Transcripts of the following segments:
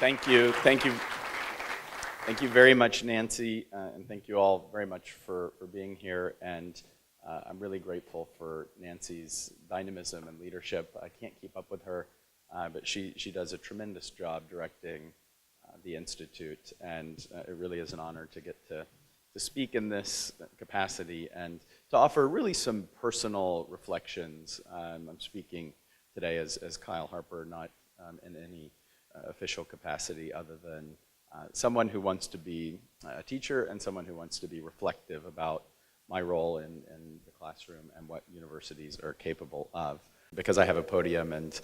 Thank you. Thank you. Thank you very much, Nancy, and thank you all very much for being here. And I'm really grateful for Nancy's dynamism and leadership. I can't keep up with her, but she does a tremendous job directing the Institute, and it really is an honor to get to speak in this capacity and to offer really some personal reflections. I'm speaking today as Kyle Harper, not in any official capacity other than someone who wants to be a teacher and someone who wants to be reflective about my role in the classroom and what universities are capable of. Because I have a podium and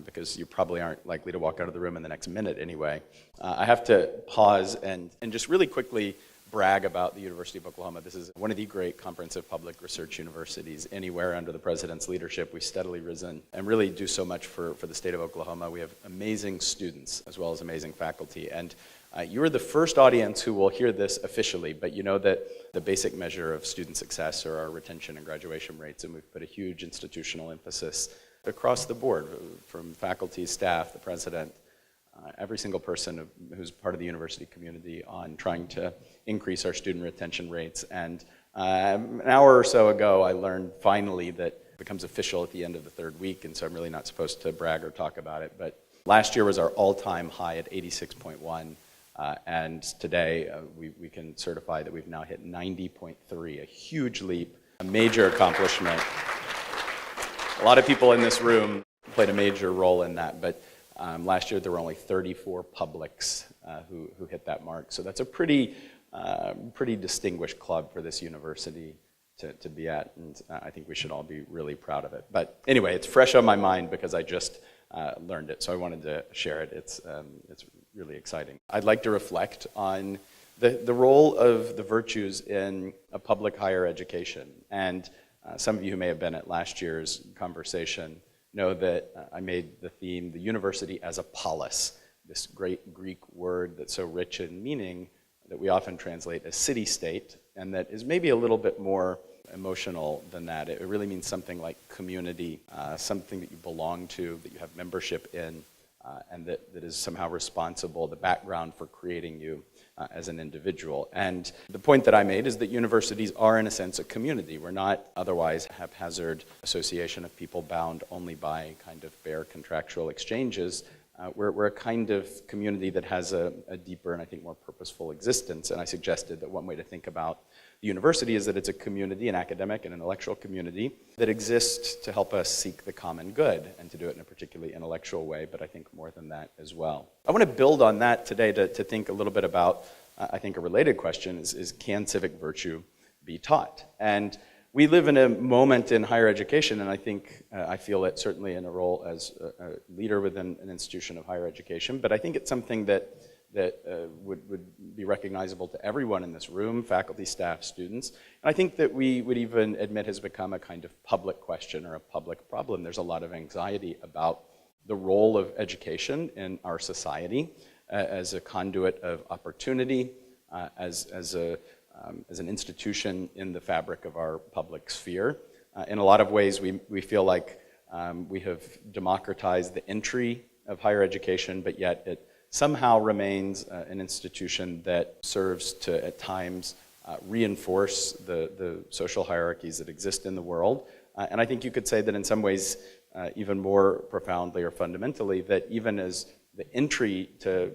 because you probably aren't likely to walk out of the room in the next minute anyway, I have to pause and just really quickly brag about the University of Oklahoma. This is one of the great comprehensive public research universities anywhere under the president's leadership. We've steadily risen and really do so much for the state of Oklahoma. We have amazing students as well as amazing faculty. And you are the first audience who will hear this officially, but you know that the basic measure of student success are our retention and graduation rates, and we've put a huge institutional emphasis across the board, from faculty, staff, the president, every single person who's part of the university community on trying to increase our student retention rates. And an hour or so ago, I learned finally that it becomes official at the end of the third week, and so I'm really not supposed to brag or talk about it, but last year was our all-time high at 86.1. And today, we can certify that we've now hit 90.3, a huge leap, a major accomplishment. A lot of people in this room played a major role in that, but last year there were only 34 publics who hit that mark. So that's a pretty distinguished club for this university to be at, and I think we should all be really proud of it. But anyway, it's fresh on my mind because I just learned it, so I wanted to share it. It's really exciting. I'd like to reflect on the role of the virtues in a public higher education. And some of you who may have been at last year's conversation know that I made the theme, the university as a polis, this great Greek word that's so rich in meaning that we often translate as city-state, and that is maybe a little bit more emotional than that. It really means something like community, something that you belong to, that you have membership in, and that is somehow responsible, the background for creating you as an individual. And the point that I made is that universities are, in a sense, a community. We're not otherwise haphazard association of people bound only by kind of bare contractual exchanges. We're a kind of community that has a deeper and I think more purposeful existence. And I suggested that one way to think about the university is that it's a community, an academic and intellectual community that exists to help us seek the common good and to do it in a particularly intellectual way, but I think more than that as well. I want to build on that today to think a little bit about, I think a related question is can civic virtue be taught? And we live in a moment in higher education, and I think I feel it certainly in a role as a leader within an institution of higher education, but I think it's something that would be recognizable to everyone in this room, faculty, staff, students. And I think that we would even admit has become a kind of public question or a public problem. There's a lot of anxiety about the role of education in our society as a conduit of opportunity, as an institution in the fabric of our public sphere. In a lot of ways, we feel like we have democratized the entry of higher education, but yet it somehow remains an institution that serves to, at times, reinforce the social hierarchies that exist in the world. And I think you could say that in some ways, even more profoundly or fundamentally, that even as the entry to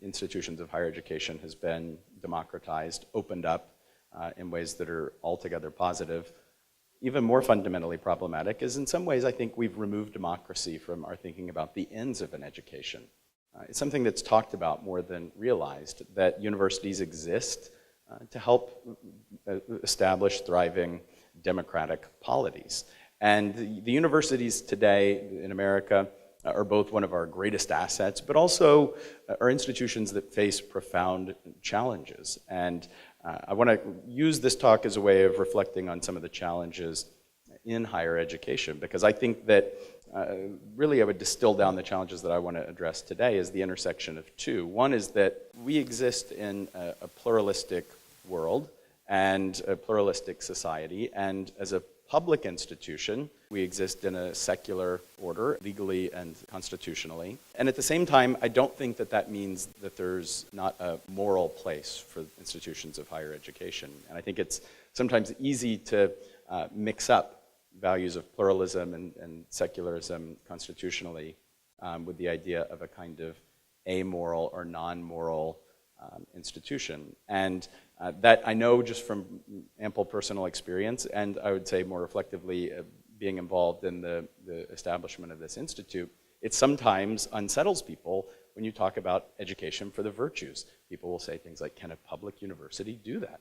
institutions of higher education has been democratized, opened up in ways that are altogether positive, even more fundamentally problematic is in some ways I think we've removed democracy from our thinking about the ends of an education. It's something that's talked about more than realized, that universities exist to help establish thriving democratic polities. And the universities today in America are both one of our greatest assets, but also are institutions that face profound challenges. And I want to use this talk as a way of reflecting on some of the challenges in higher education, because I think that really I would distill down the challenges that I want to address today as the intersection of two. One is that we exist in a pluralistic world and a pluralistic society, and as a public institution. We exist in a secular order, legally and constitutionally. And at the same time, I don't think that that means that there's not a moral place for institutions of higher education. And I think it's sometimes easy to mix up values of pluralism and secularism constitutionally with the idea of a kind of amoral or non-moral institution. And that I know just from ample personal experience, and I would say more reflectively being involved in the establishment of this institute, it sometimes unsettles people when you talk about education for the virtues. People will say things like, can a public university do that?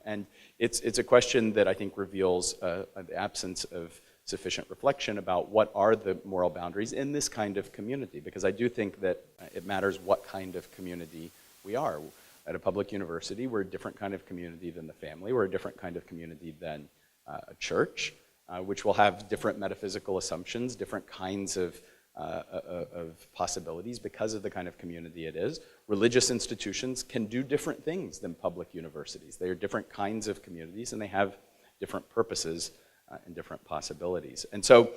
And it's a question that I think reveals the absence of sufficient reflection about what are the moral boundaries in this kind of community, because I do think that it matters what kind of community we are. At a public university, we're a different kind of community than the family. We're a different kind of community than a church, which will have different metaphysical assumptions, different kinds of possibilities because of the kind of community it is. Religious institutions can do different things than public universities. They are different kinds of communities, and they have different purposes and different possibilities. And so,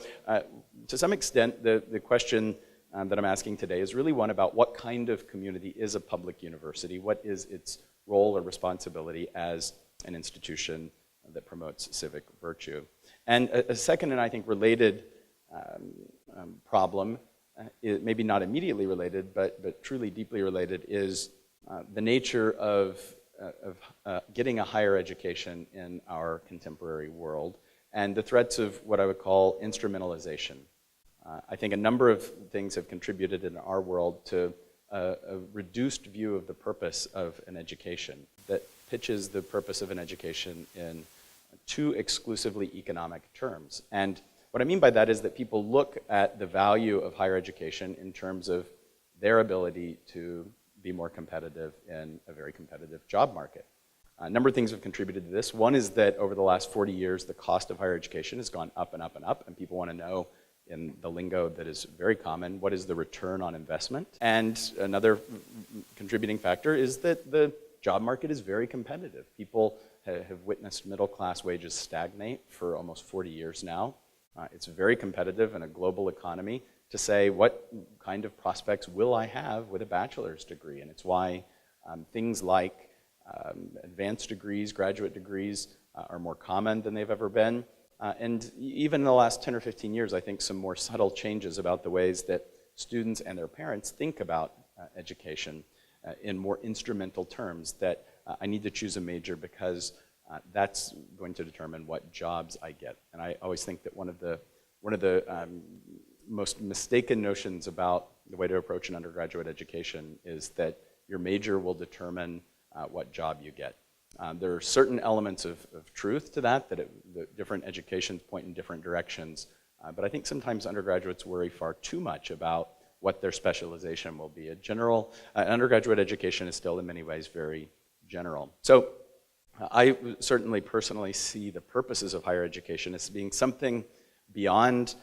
to some extent, the question that I'm asking today is really one about what kind of community is a public university? What is its role or responsibility as an institution that promotes civic virtue? And a second, and I think related problem, maybe not immediately related, but truly deeply related, is the nature of getting a higher education in our contemporary world, and the threats of what I would call instrumentalization. I think a number of things have contributed in our world to a reduced view of the purpose of an education that pitches the purpose of an education in too exclusively economic terms. And what I mean by that is that people look at the value of higher education in terms of their ability to be more competitive in a very competitive job market. A number of things have contributed to this. One is that over the last 40 years, the cost of higher education has gone up and up and up, and people want to know, in the lingo that is very common, what is the return on investment? And another contributing factor is that the job market is very competitive. People have witnessed middle-class wages stagnate for almost 40 years now. It's very competitive in a global economy to say, what kind of prospects will I have with a bachelor's degree? And it's why things like advanced degrees, graduate degrees are more common than they've ever been. And even in the last 10 or 15 years, I think some more subtle changes about the ways that students and their parents think about education in more instrumental terms, that I need to choose a major because that's going to determine what jobs I get. And I always think that one of the most mistaken notions about the way to approach an undergraduate education is that your major will determine what job you get. There are certain elements of truth to that different educations point in different directions, but I think sometimes undergraduates worry far too much about what their specialization will be. Undergraduate education is still in many ways very general. So I certainly personally see the purposes of higher education as being something beyond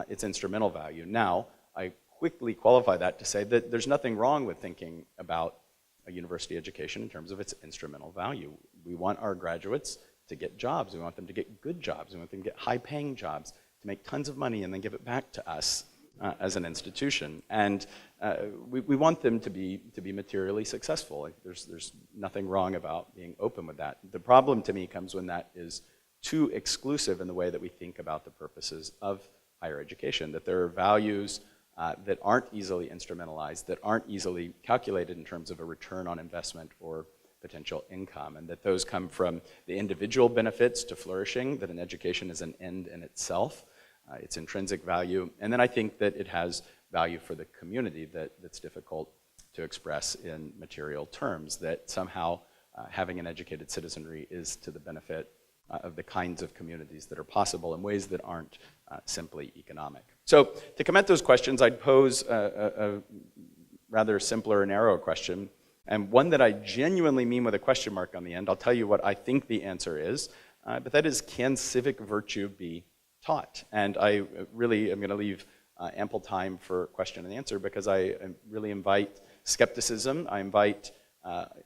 its instrumental value. Now, I quickly qualify that to say that there's nothing wrong with thinking about a university education in terms of its instrumental value. We want our graduates to get jobs. We want them to get good jobs. We want them to get high-paying jobs, to make tons of money and then give it back to us as an institution. And we want them to be materially successful. Like, there's nothing wrong about being open with that. The problem to me comes when that is too exclusive in the way that we think about the purposes of higher education, that there are values that aren't easily instrumentalized, that aren't easily calculated in terms of a return on investment or potential income, and that those come from the individual benefits to flourishing, that an education is an end in itself, its intrinsic value, and then I think that it has value for the community that's difficult to express in material terms, that somehow having an educated citizenry is to the benefit of the kinds of communities that are possible in ways that aren't simply economic. So to comment those questions, I'd pose a rather simpler and narrow question, and one that I genuinely mean with a question mark on the end. I'll tell you what I think the answer is, but that is, can civic virtue be taught? And I really am going to leave ample time for question and answer, because I really invite skepticism. I invite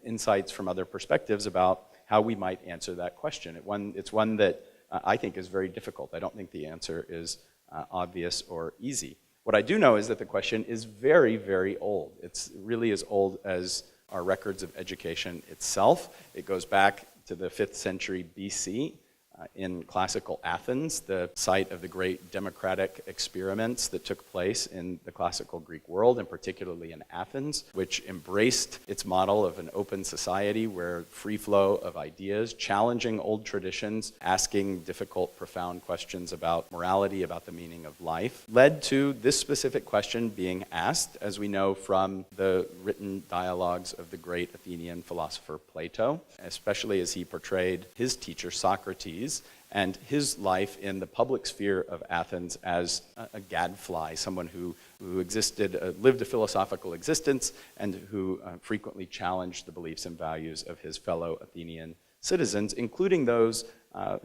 insights from other perspectives about how we might answer that question. It's one that I think is very difficult. I don't think the answer is obvious or easy. What I do know is that the question is very, very old. It's really as old as our records of education itself. It goes back to the 5th century BC. In classical Athens, the site of the great democratic experiments that took place in the classical Greek world, and particularly in Athens, which embraced its model of an open society where free flow of ideas, challenging old traditions, asking difficult, profound questions about morality, about the meaning of life, led to this specific question being asked, as we know from the written dialogues of the great Athenian philosopher Plato, especially as he portrayed his teacher Socrates and his life in the public sphere of Athens as a gadfly, someone who existed, lived a philosophical existence, and who frequently challenged the beliefs and values of his fellow Athenian citizens, including those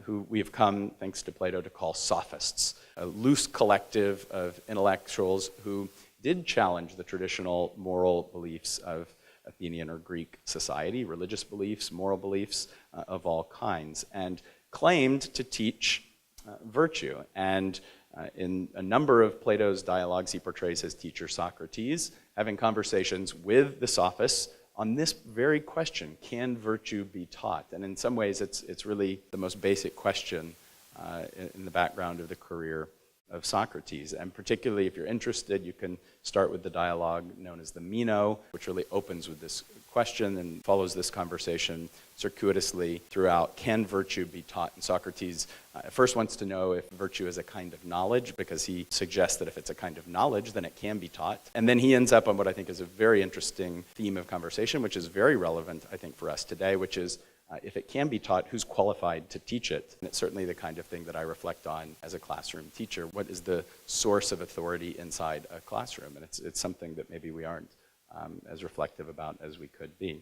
who we have come, thanks to Plato, to call sophists, a loose collective of intellectuals who did challenge the traditional moral beliefs of Athenian or Greek society, religious beliefs, moral beliefs of all kinds, and claimed to teach virtue. And in a number of Plato's dialogues, he portrays his teacher Socrates having conversations with the sophists on this very question: can virtue be taught? And in some ways, it's really the most basic question in the background of the career of Socrates. And particularly if you're interested, you can start with the dialogue known as the Meno, which really opens with this question and follows this conversation circuitously throughout. Can virtue be taught? And Socrates first wants to know if virtue is a kind of knowledge, because he suggests that if it's a kind of knowledge, then it can be taught. And then he ends up on what I think is a very interesting theme of conversation, which is very relevant, I think, for us today, which is if it can be taught, who's qualified to teach it? And it's certainly the kind of thing that I reflect on as a classroom teacher. What is the source of authority inside a classroom? And it's something that maybe we aren't as reflective about as we could be.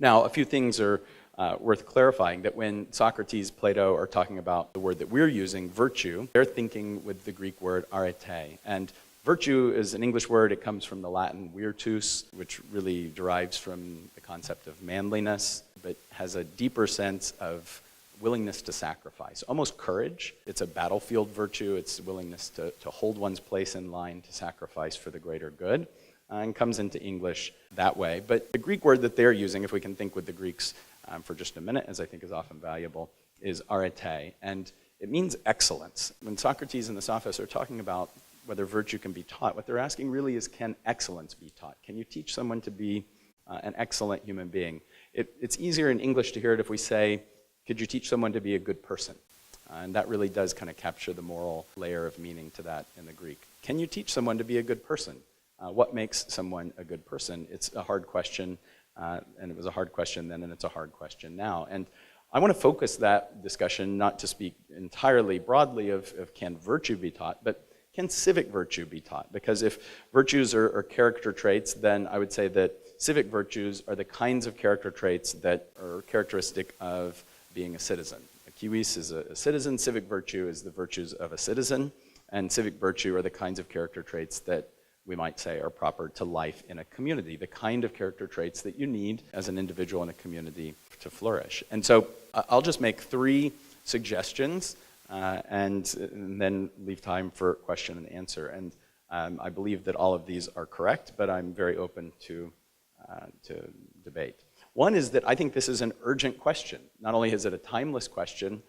Now, a few things are worth clarifying, that when Socrates, Plato are talking about the word that we're using, virtue, they're thinking with the Greek word arete. And virtue is an English word. It comes from the Latin virtus, which really derives from the concept of manliness, but has a deeper sense of willingness to sacrifice, almost courage. It's a battlefield virtue. It's willingness to hold one's place in line, to sacrifice for the greater good, and comes into English that way. But the Greek word that they're using, if we can think with the Greeks for just a minute, as I think is often valuable, is arete, and it means excellence. When Socrates and the sophists are talking about whether virtue can be taught, what they're asking really is, can excellence be taught? Can you teach someone to be an excellent human being? It's easier in English to hear it if we say, could you teach someone to be a good person? And that really does kind of capture the moral layer of meaning to that in the Greek. Can you teach someone to be a good person? What makes someone a good person? It's a hard question, and it was a hard question then, and it's a hard question now. And I want to focus that discussion not to speak entirely broadly of can virtue be taught, but can civic virtue be taught? Because if virtues are character traits, then I would say that civic virtues are the kinds of character traits that are characteristic of being a citizen. A Kiwis is a citizen. Civic virtue is the virtues of a citizen. And civic virtue are the kinds of character traits that we might say are proper to life in a community, the kind of character traits that you need as an individual in a community to flourish. And so I'll just make 3 suggestions and then leave time for question and answer. And I believe that all of these are correct, but I'm very open to debate. One is that I think this is an urgent question. Not only is it a timeless question,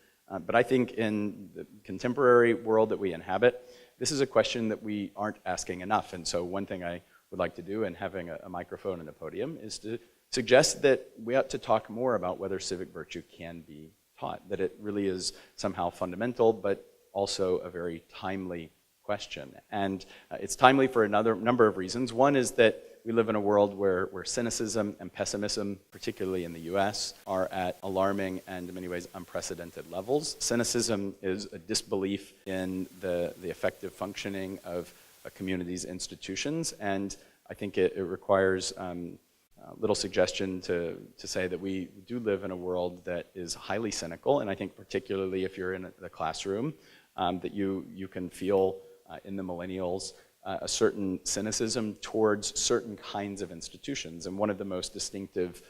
but I think in the contemporary world that we inhabit, this is a question that we aren't asking enough. And so one thing I would like to do in having a microphone and a podium is to suggest that we ought to talk more about whether civic virtue can be taught, that it really is somehow fundamental, but also a very timely question. And it's timely for another number of reasons. One is that we live in a world where cynicism and pessimism, particularly in the US, are at alarming and in many ways unprecedented levels. Cynicism is a disbelief in the effective functioning of a community's institutions, and I think it requires little suggestion to say that we do live in a world that is highly cynical, and I think particularly if you're in the classroom, that you can feel in the millennials a certain cynicism towards certain kinds of institutions. And one of the most distinctive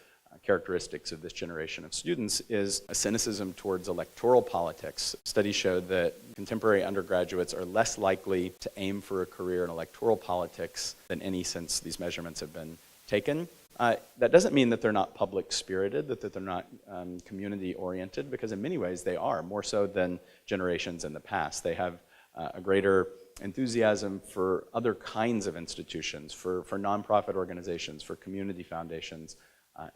characteristics of this generation of students is a cynicism towards electoral politics. Studies show that contemporary undergraduates are less likely to aim for a career in electoral politics than any since these measurements have been taken. That doesn't mean that they're not public-spirited, that they're not community-oriented, because in many ways they are, more so than generations in the past. They have a greater enthusiasm for other kinds of institutions, for nonprofit organizations, for community foundations,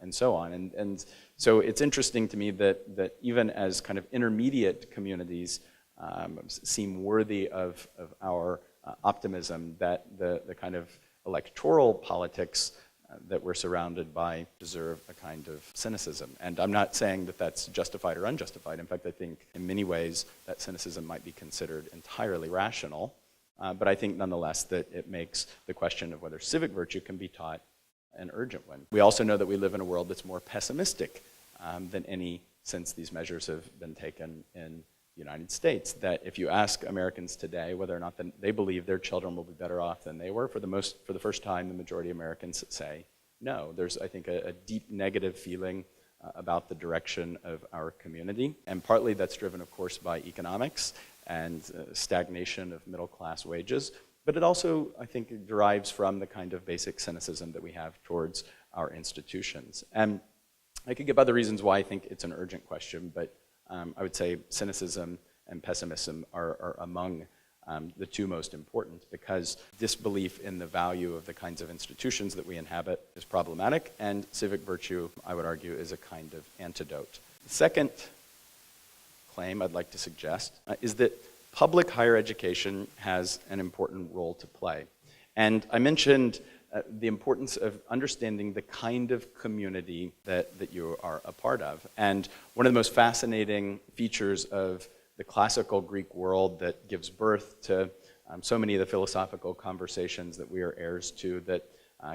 and so on. And so it's interesting to me that even as kind of intermediate communities seem worthy of our optimism, that the kind of electoral politics that we're surrounded by deserve a kind of cynicism. And I'm not saying that that's justified or unjustified. In fact, I think in many ways that cynicism might be considered entirely rational. But I think nonetheless that it makes the question of whether civic virtue can be taught an urgent one. We also know that we live in a world that's more pessimistic than any since these measures have been taken in the United States. That if you ask Americans today whether or not they believe their children will be better off than they were, for the first time, the majority of Americans say no. There's, I think, a deep negative feeling about the direction of our community, and partly that's driven, of course, by economics and stagnation of middle-class wages. But it also, I think, derives from the kind of basic cynicism that we have towards our institutions. And I could give other reasons why I think it's an urgent question, but I would say cynicism and pessimism are among the two most important, because disbelief in the value of the kinds of institutions that we inhabit is problematic, and civic virtue, I would argue, is a kind of antidote. The second claim I'd like to suggest is that public higher education has an important role to play. And I mentioned the importance of understanding the kind of community that you are a part of. And one of the most fascinating features of the classical Greek world that gives birth to so many of the philosophical conversations that we are heirs to, that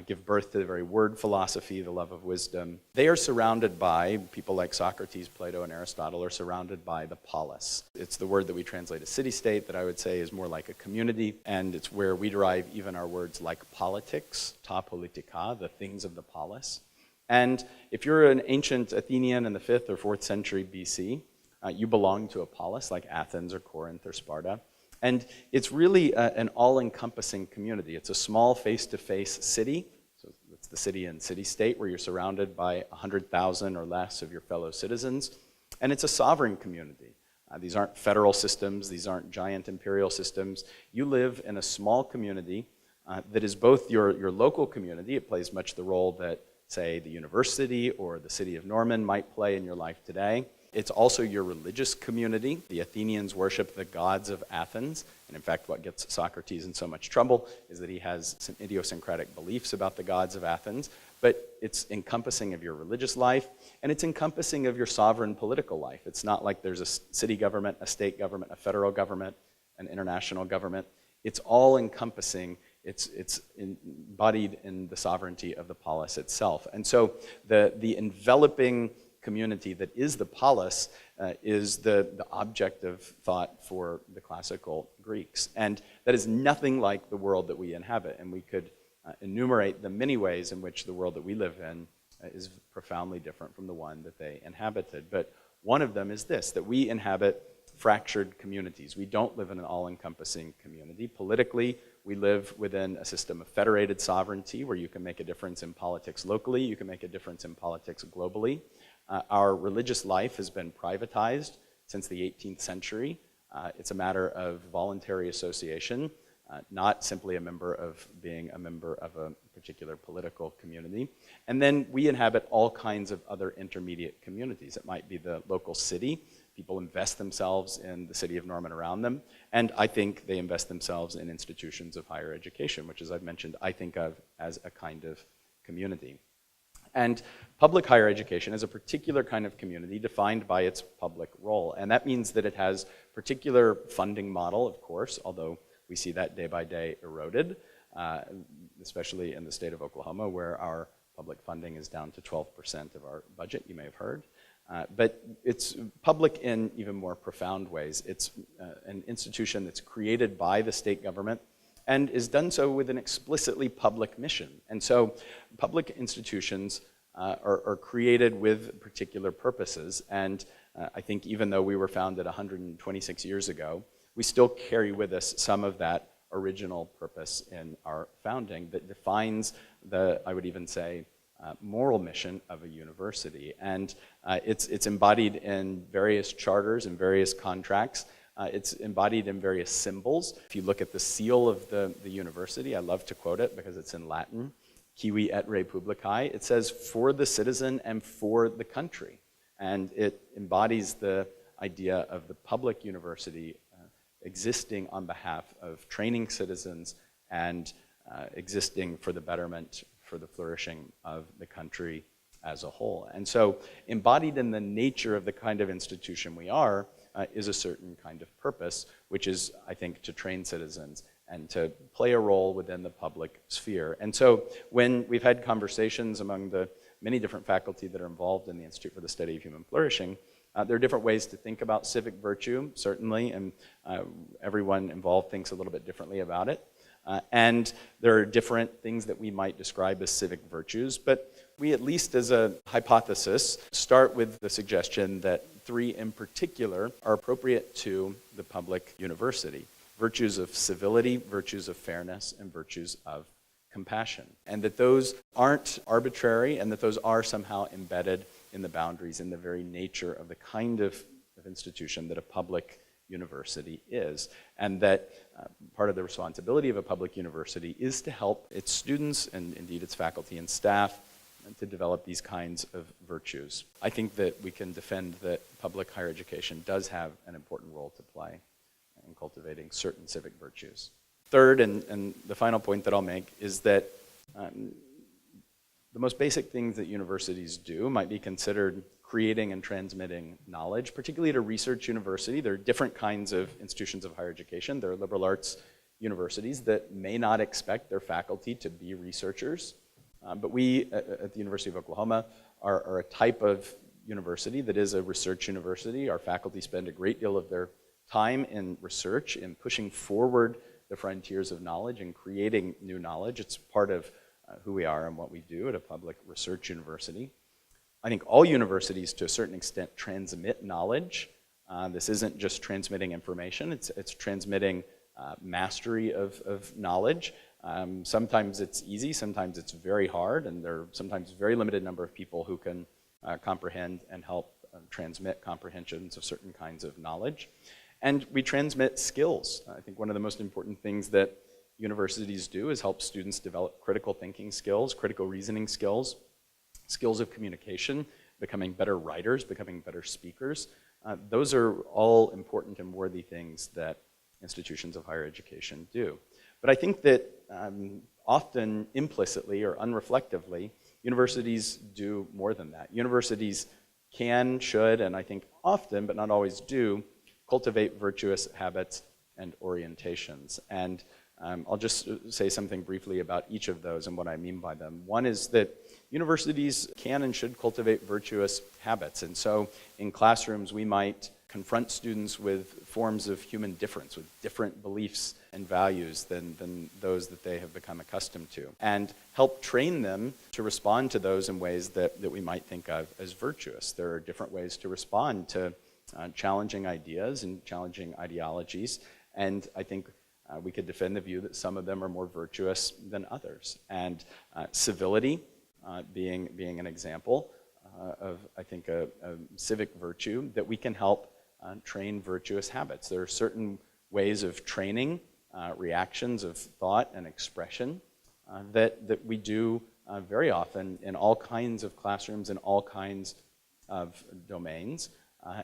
give birth to the very word philosophy, the love of wisdom. They are surrounded by, people like Socrates, Plato, and Aristotle are surrounded by the polis. It's the word that we translate as city-state that I would say is more like a community, and it's where we derive even our words like politics, ta politika, the things of the polis. And if you're an ancient Athenian in the 5th or 4th century BC, you belong to a polis like Athens or Corinth or Sparta. And it's really an all-encompassing community. It's a small face-to-face city. So it's the city and city-state where you're surrounded by 100,000 or less of your fellow citizens. And it's a sovereign community. These aren't federal systems. These aren't giant imperial systems. You live in a small community that is both your local community. It plays much the role that, say, the university or the city of Norman might play in your life today. It's also your religious community. The Athenians worship the gods of Athens. And in fact, what gets Socrates in so much trouble is that he has some idiosyncratic beliefs about the gods of Athens. But it's encompassing of your religious life, and it's encompassing of your sovereign political life. It's not like there's a city government, a state government, a federal government, an international government. It's all encompassing. It's embodied in the sovereignty of the polis itself. And so the enveloping community that is the polis is the object of thought for the classical Greeks. And that is nothing like the world that we inhabit. And we could enumerate the many ways in which the world that we live in is profoundly different from the one that they inhabited. But one of them is this, that we inhabit fractured communities. We don't live in an all-encompassing community. Politically, we live within a system of federated sovereignty where you can make a difference in politics locally, you can make a difference in politics globally. Our religious life has been privatized since the 18th century. It's a matter of voluntary association, not simply being a member of a particular political community. And then we inhabit all kinds of other intermediate communities. It might be the local city. People invest themselves in the city of Norman around them. And I think they invest themselves in institutions of higher education, which, as I've mentioned, I think of as a kind of community. And public higher education is a particular kind of community defined by its public role. And that means that it has particular funding model, of course, although we see that day by day eroded, especially in the state of Oklahoma, where our public funding is down to 12% of our budget, you may have heard. But it's public in even more profound ways. It's an institution that's created by the state government and is done so with an explicitly public mission. And so public institutions are created with particular purposes. And I think even though we were founded 126 years ago, we still carry with us some of that original purpose in our founding that defines the, I would even say, moral mission of a university. And it's embodied in various charters and various contracts. It's embodied in various symbols. If you look at the seal of the university, I love to quote it because it's in Latin, Kiwi et re publicae, it says, for the citizen and for the country. And it embodies the idea of the public university existing on behalf of training citizens and existing for the betterment, for the flourishing of the country as a whole. And so embodied in the nature of the kind of institution we are is a certain kind of purpose, which is, I think, to train citizens and to play a role within the public sphere. And so when we've had conversations among the many different faculty that are involved in the Institute for the Study of Human Flourishing, there are different ways to think about civic virtue, certainly, and everyone involved thinks a little bit differently about it. And there are different things that we might describe as civic virtues, but we, at least as a hypothesis, start with the suggestion that three in particular are appropriate to the public university: virtues of civility, virtues of fairness, and virtues of compassion. And that those aren't arbitrary, and that those are somehow embedded in the boundaries, in the very nature of the kind of institution that a public university is. And that part of the responsibility of a public university is to help its students, and indeed its faculty and staff, to develop these kinds of virtues. I think that we can defend that public higher education does have an important role to play in cultivating certain civic virtues. Third, and the final point that I'll make, is that the most basic things that universities do might be considered creating and transmitting knowledge, particularly at a research university. There are different kinds of institutions of higher education. There are liberal arts universities that may not expect their faculty to be researchers. But we at the University of Oklahoma are a type of university that is a research university. Our faculty spend a great deal of their time in research, in pushing forward the frontiers of knowledge and creating new knowledge. It's part of who we are and what we do at a public research university. I think all universities, to a certain extent, transmit knowledge. This isn't just transmitting information, it's transmitting mastery of knowledge. Sometimes it's easy, sometimes it's very hard, and there are sometimes a very limited number of people who can comprehend and help transmit comprehensions of certain kinds of knowledge. And we transmit skills. I think one of the most important things that universities do is help students develop critical thinking skills, critical reasoning skills, skills of communication, becoming better writers, becoming better speakers. Those are all important and worthy things that institutions of higher education do. But I think that often implicitly or unreflectively, universities do more than that. Universities can, should, and I think often, but not always do, cultivate virtuous habits and orientations. And I'll just say something briefly about each of those and what I mean by them. One is that universities can and should cultivate virtuous habits. And so in classrooms, we might confront students with forms of human difference, with different beliefs and values than those that they have become accustomed to, and help train them to respond to those in ways that we might think of as virtuous. There are different ways to respond to challenging ideas and challenging ideologies, and I think we could defend the view that some of them are more virtuous than others. And civility being an example of, I think, a civic virtue that we can help train virtuous habits. There are certain ways of training reactions of thought and expression that we do very often in all kinds of classrooms, in all kinds of domains.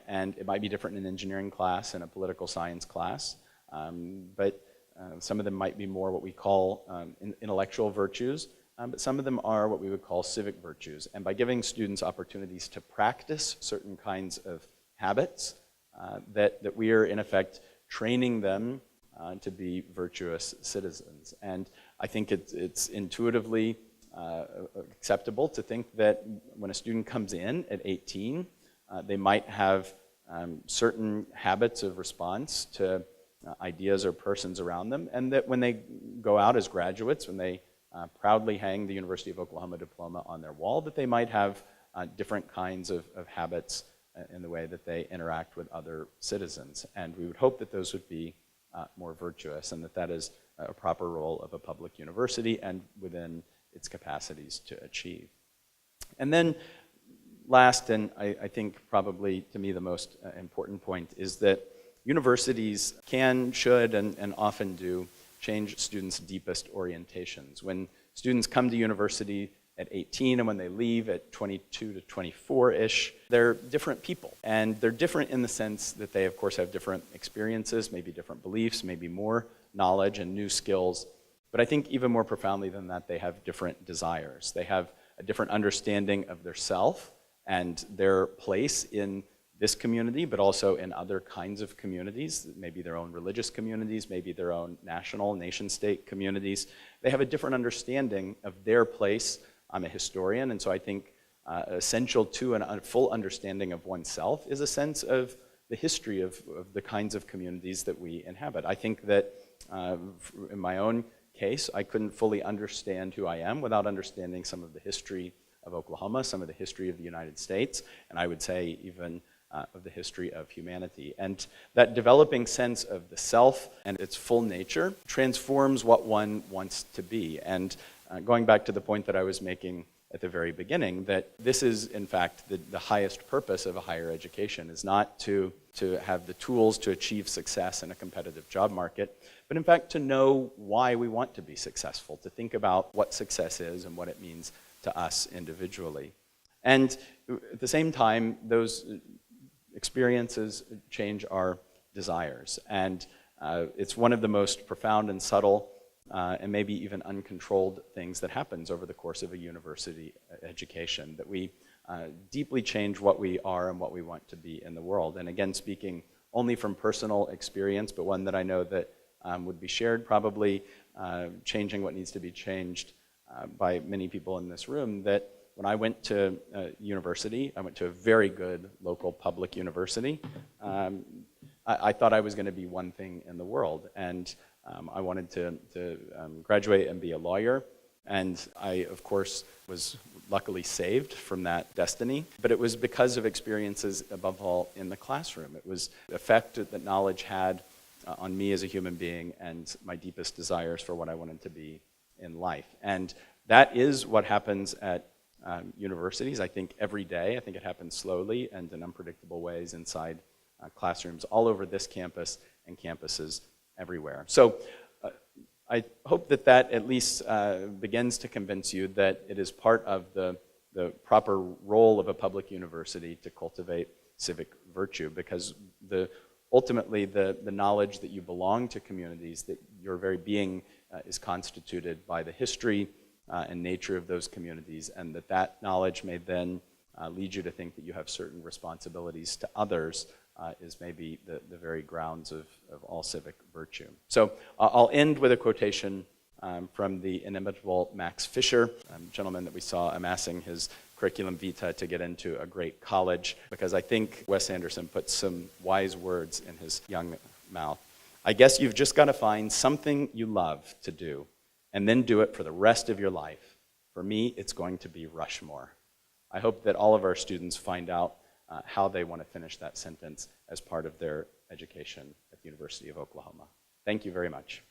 And it might be different in an engineering class and a political science class, but some of them might be more what we call intellectual virtues, but some of them are what we would call civic virtues. And by giving students opportunities to practice certain kinds of habits, that we are in effect training them to be virtuous citizens. And I think it's intuitively acceptable to think that when a student comes in at 18, they might have certain habits of response to ideas or persons around them, and that when they go out as graduates, when they proudly hang the University of Oklahoma diploma on their wall, that they might have different kinds of habits in the way that they interact with other citizens. And we would hope that those would be more virtuous, and that is a proper role of a public university and within its capacities to achieve. And then last, and I think probably to me the most important point, is that universities can, should, and often do change students' deepest orientations. When students come to university at 18 and when they leave at 22 to 24-ish, they're different people. And they're different in the sense that they, of course, have different experiences, maybe different beliefs, maybe more knowledge and new skills. But I think even more profoundly than that, they have different desires. They have a different understanding of their self and their place in this community, but also in other kinds of communities, maybe their own religious communities, maybe their own national, nation-state communities. They have a different understanding of their place. I'm a historian, and so I think essential to a full understanding of oneself is a sense of the history of the kinds of communities that we inhabit. I think that in my own case, I couldn't fully understand who I am without understanding some of the history of Oklahoma, some of the history of the United States, and I would say even of the history of humanity. And that developing sense of the self and its full nature transforms what one wants to be. And going back to the point that I was making at the very beginning, that this is, in fact, the highest purpose of a higher education, is not to have the tools to achieve success in a competitive job market, but in fact to know why we want to be successful, to think about what success is and what it means to us individually. And at the same time, those experiences change our desires. And it's one of the most profound and subtle and maybe even uncontrolled things that happens over the course of a university education, that we deeply change what we are and what we want to be in the world. And again, speaking only from personal experience, but one that I know that would be shared, probably changing what needs to be changed by many people in this room, that when I went to university, I went to a very good local public university. I thought I was going to be one thing in the world, and I wanted to graduate and be a lawyer. And I, of course, was luckily saved from that destiny. But it was because of experiences, above all, in the classroom. It was the effect that knowledge had on me as a human being and my deepest desires for what I wanted to be in life. And that is what happens at universities, I think, every day. I think it happens slowly and in unpredictable ways inside classrooms all over this campus and campuses everywhere. So I hope that that at least begins to convince you that it is part of the proper role of a public university to cultivate civic virtue, because ultimately the knowledge that you belong to communities, that your very being is constituted by the history and nature of those communities, and that knowledge may then lead you to think that you have certain responsibilities to others, is maybe the very grounds of all civic virtue. So I'll end with a quotation from the inimitable Max Fisher, a gentleman that we saw amassing his curriculum vitae to get into a great college, because I think Wes Anderson put some wise words in his young mouth. I guess you've just got to find something you love to do, and then do it for the rest of your life. For me, it's going to be Rushmore. I hope that all of our students find out how they want to finish that sentence as part of their education at the University of Oklahoma. Thank you very much.